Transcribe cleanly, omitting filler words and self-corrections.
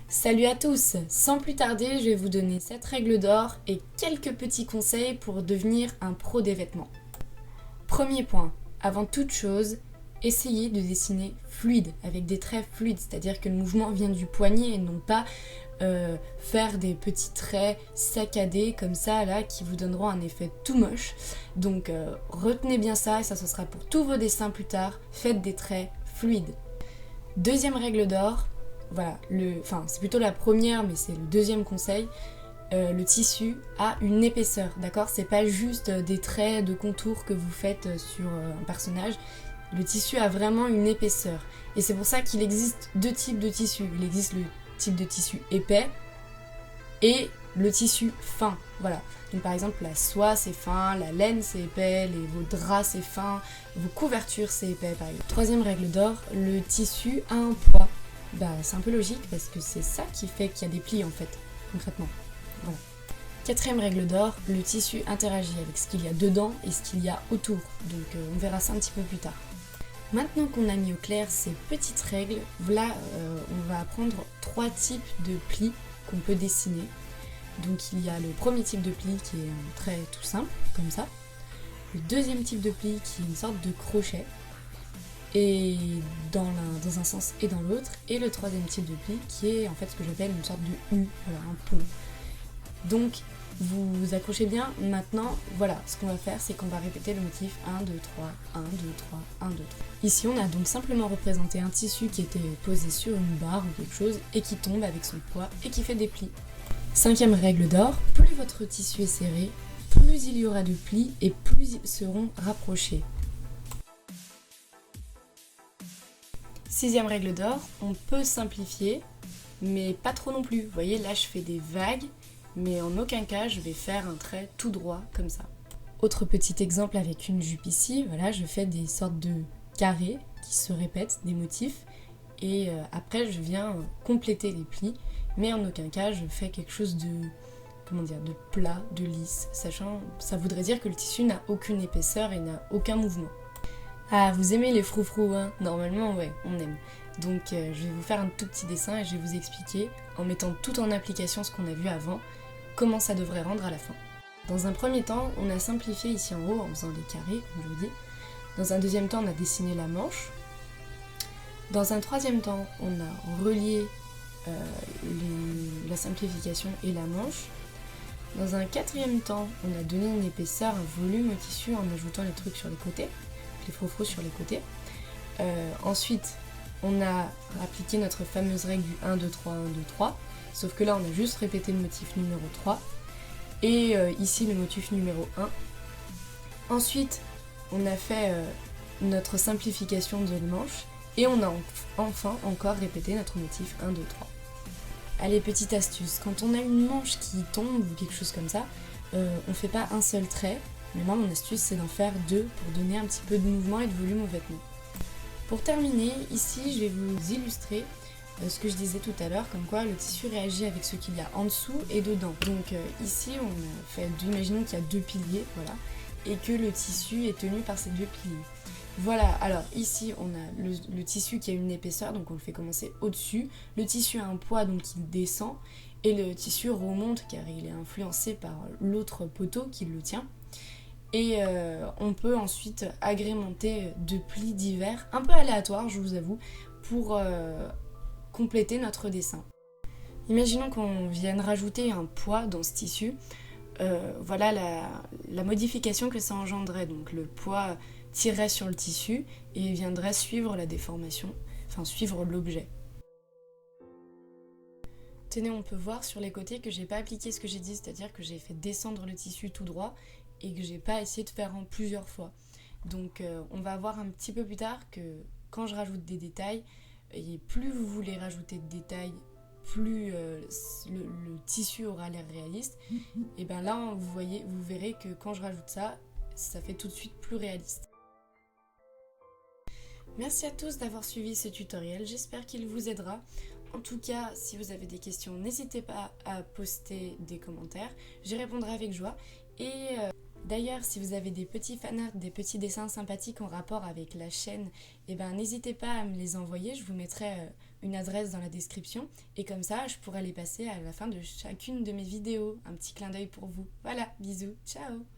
Salut à tous! Sans plus tarder, je vais vous donner 7 règles d'or et quelques petits conseils pour devenir un pro des vêtements. Premier point, avant toute chose, essayez de dessiner fluide, avec des traits fluides, c'est-à-dire que le mouvement vient du poignet et non pas faire des petits traits saccadés comme ça là qui vous donneront un effet tout moche. Donc retenez bien ça et ça ce sera pour tous vos dessins plus tard, faites des traits fluides. Deuxième règle d'or, voilà, c'est plutôt la première mais c'est le deuxième conseil, le tissu a une épaisseur, d'accord? C'est pas juste des traits de contour que vous faites sur un personnage, le tissu a vraiment une épaisseur. Et c'est pour ça qu'il existe deux types de tissus. Il existe le type de tissu épais et le tissu fin, voilà. Donc par exemple la soie c'est fin, la laine c'est épais, vos draps c'est fin, vos couvertures c'est épais par exemple. Troisième règle d'or, le tissu a un poids. C'est un peu logique parce que c'est ça qui fait qu'il y a des plis en fait, concrètement. Voilà. Quatrième règle d'or, le tissu interagit avec ce qu'il y a dedans et ce qu'il y a autour. Donc on verra ça un petit peu plus tard. Maintenant qu'on a mis au clair ces petites règles, voilà, on va apprendre 3 types de plis qu'on peut dessiner. Donc il y a le premier type de pli qui est un trait tout simple, comme ça. Le deuxième type de pli qui est une sorte de crochet, et dans un sens et dans l'autre. Et le troisième type de pli qui est en fait ce que j'appelle une sorte de U, voilà, un pont. Donc vous vous accrochez bien, maintenant, voilà, ce qu'on va faire, c'est qu'on va répéter le motif 1, 2, 3, 1, 2, 3, 1, 2, 3. Ici, on a donc simplement représenté un tissu qui était posé sur une barre ou quelque chose et qui tombe avec son poids et qui fait des plis. Cinquième règle d'or, plus votre tissu est serré, plus il y aura de plis et plus ils seront rapprochés. Sixième règle d'or, on peut simplifier, mais pas trop non plus. Vous voyez, là je fais des vagues, mais en aucun cas je vais faire un trait tout droit comme ça. Autre petit exemple avec une jupe ici, voilà, je fais des sortes de carrés qui se répètent, des motifs, et après je viens compléter les plis, mais en aucun cas je fais quelque chose de plat, de lisse, sachant, ça voudrait dire que le tissu n'a aucune épaisseur et n'a aucun mouvement. Ah, vous aimez les froufrous, hein? Normalement, ouais, on aime. Donc je vais vous faire un tout petit dessin et je vais vous expliquer, en mettant tout en application ce qu'on a vu avant, comment ça devrait rendre à la fin. Dans un premier temps, on a simplifié ici en haut en faisant les carrés, comme je vous dis. Dans un deuxième temps, on a dessiné la manche. Dans un troisième temps, on a relié la simplification et la manche. Dans un quatrième temps, on a donné une épaisseur, un volume au tissu en ajoutant les trucs sur les côtés, les froufrous sur les côtés. Ensuite, on a appliqué notre fameuse règle du 1, 2, 3, 1, 2, 3, sauf que là on a juste répété le motif numéro 3, et ici le motif numéro 1. Ensuite, on a fait notre simplification de manche, et on a enfin encore répété notre motif 1, 2, 3. Allez, petite astuce, quand on a une manche qui tombe ou quelque chose comme ça, on fait pas un seul trait, mais moi mon astuce c'est d'en faire 2 pour donner un petit peu de mouvement et de volume aux vêtements. Pour terminer, ici je vais vous illustrer ce que je disais tout à l'heure, comme quoi le tissu réagit avec ce qu'il y a en dessous et dedans. Donc ici on a fait, imaginons qu'il y a 2 piliers, voilà, et que le tissu est tenu par ces 2 piliers. Voilà, alors ici on a le tissu qui a une épaisseur, donc on le fait commencer au-dessus. Le tissu a un poids, donc il descend, et le tissu remonte car il est influencé par l'autre poteau qui le tient. Et on peut ensuite agrémenter de plis divers, un peu aléatoires je vous avoue, pour compléter notre dessin. Imaginons qu'on vienne rajouter un poids dans ce tissu. Voilà la modification que ça engendrerait. Donc le poids tirerait sur le tissu et viendrait suivre la déformation, enfin suivre l'objet. Tenez, on peut voir sur les côtés que j'ai pas appliqué ce que j'ai dit, c'est-à-dire que j'ai fait descendre le tissu tout droit et que j'ai pas essayé de faire en plusieurs fois. Donc on va voir un petit peu plus tard que quand je rajoute des détails, et plus vous voulez rajouter de détails, plus le tissu aura l'air réaliste. Et bien là, vous verrez que quand je rajoute ça, ça fait tout de suite plus réaliste. Merci à tous d'avoir suivi ce tutoriel, j'espère qu'il vous aidera. En tout cas, si vous avez des questions, n'hésitez pas à poster des commentaires, j'y répondrai avec joie. Et d'ailleurs, si vous avez des petits fanarts, des petits dessins sympathiques en rapport avec la chaîne, n'hésitez pas à me les envoyer, je vous mettrai une adresse dans la description et comme ça je pourrai les passer à la fin de chacune de mes vidéos. Un petit clin d'œil pour vous. Voilà, bisous, ciao!